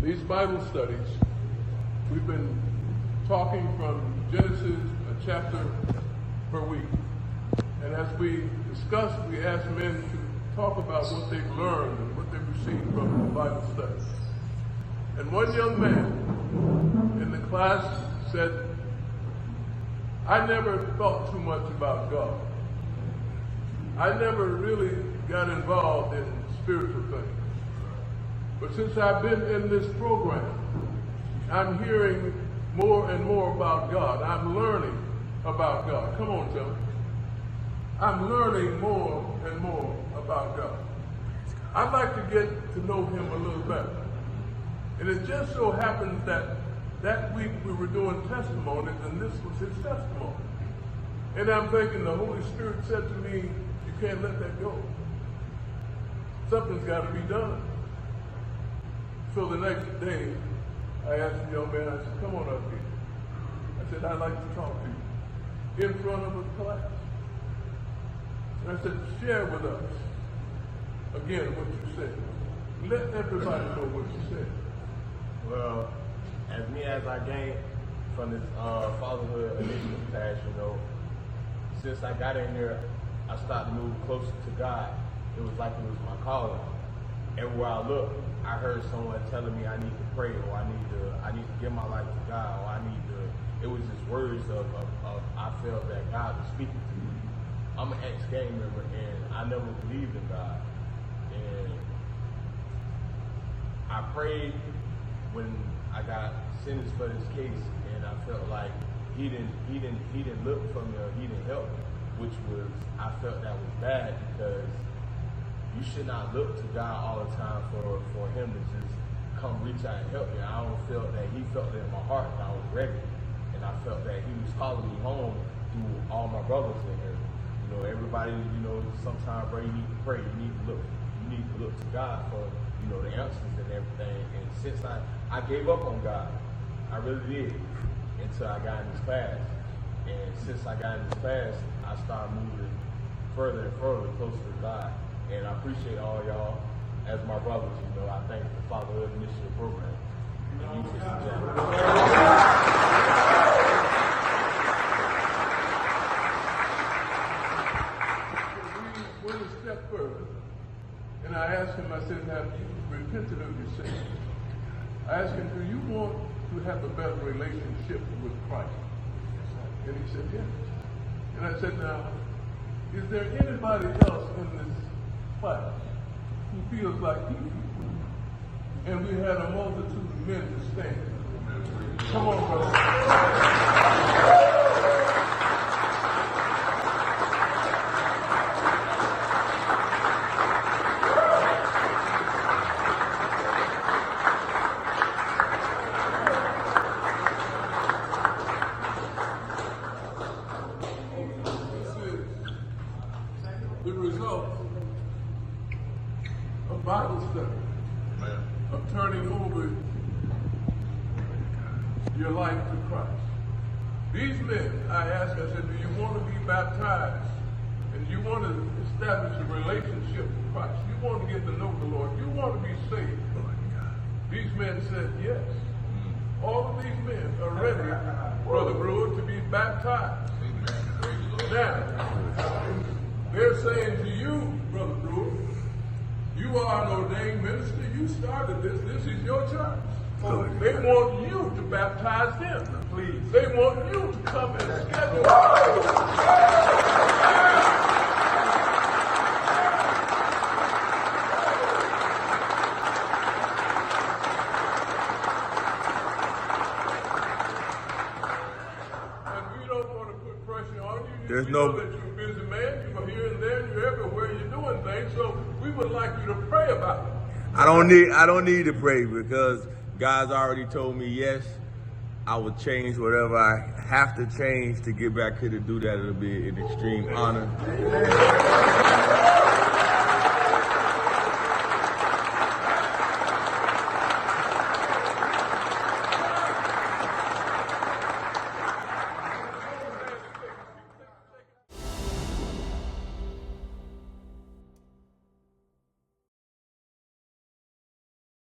These Bible studies, we've been talking from Genesis, a chapter per week. And as we discuss, we ask men to talk about what they've learned and what they've received from the Bible studies. And one young man in the class said, I never thought too much about God. I never really got involved in spiritual things. But since I've been in this program, I'm hearing more and more about God. I'm learning about God. Come on, John. I'm learning more and more about God. I'd like to get to know him a little better. And it just so happens that week we were doing testimonies, and this was his testimony. And I'm thinking the Holy Spirit said to me, you can't let that go. Something's got to be done. So the next day, I asked the young man, I said, come on up here. I said, I'd like to talk to you in front of a class. And I said, share with us, again, what you said. Let everybody know what you said. Well, as I gained from this Fatherhood initiative class, since I got in here, I started to move closer to God. It was like it was my calling. Everywhere I looked, I heard someone telling me I need to pray, or I need to give my life to God, or it was just words of I felt that God was speaking to me. I'm an ex-gang member, and I never believed in God. And I prayed when I got sentenced for this case, and I felt like he didn't look for me, or he didn't help me, I felt that was bad, because you should not look to God all the time for him to just come reach out and help me. I don't feel that he felt that in my heart, and I was ready. And I felt that he was calling me home through all my brothers in here. Everybody, sometimes, bro, you need to pray. You need to look to God for, the answers and everything. And since I gave up on God, I really did, until I got in this class. And since I got in this class, I started moving further and further closer to God. And I appreciate all y'all as my brothers. I thank the Fatherhood Initiative Program. And you We went a step further, and I asked him, I said, have you repented of your sin? I asked him, do you want to have a better relationship with Christ? And he said, yes. And I said, now, is there anybody else in this class who feels like he feels? And we had a multitude of men to stand. Come on, brother. The result of Bible study, of turning over your life to Christ. These men, I asked, I said, do you want to be baptized? And you want to establish a relationship with Christ? You want to get to know the Lord? You want to be saved? These men said yes. All of these men are ready, Brother Brewer, to be baptized. Now, they're saying to you, Brother Brewer, you are an ordained minister. You started this. This is your church. They want you to baptize them. Please. They want you to come and schedule. And we don't want to put pressure on you. There's we no. know that you're a busy man. You're here and there. You're everywhere. You're doing things. So we would like you to pray about it. I don't need to pray, because God's already told me yes. I will change whatever I have to change to get back here to do that. It'll be an extreme honor.